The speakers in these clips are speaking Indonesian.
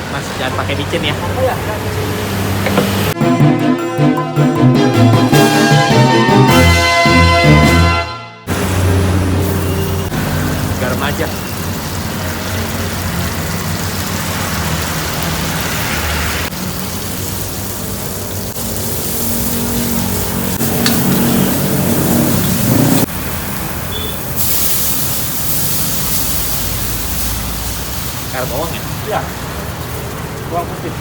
Mas, jangan pakai micin ya. Iya. Garam aja. Garam bawang ya? Iya. Bawang putih.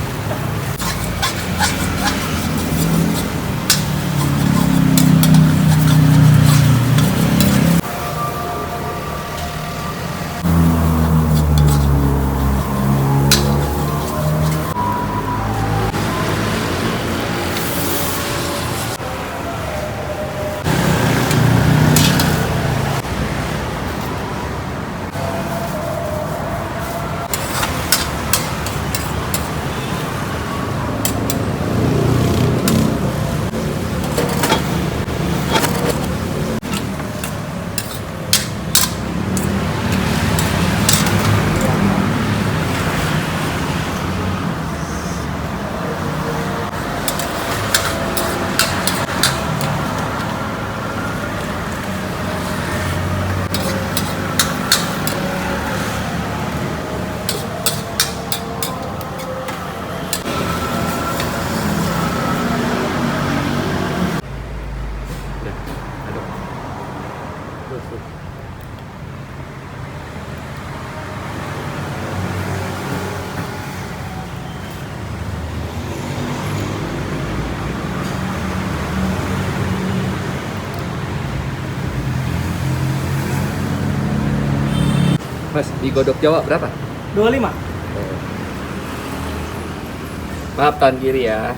Udah, aduk. Mas, di godok Jawa berapa? 25. Maaf, tahan kiri ya.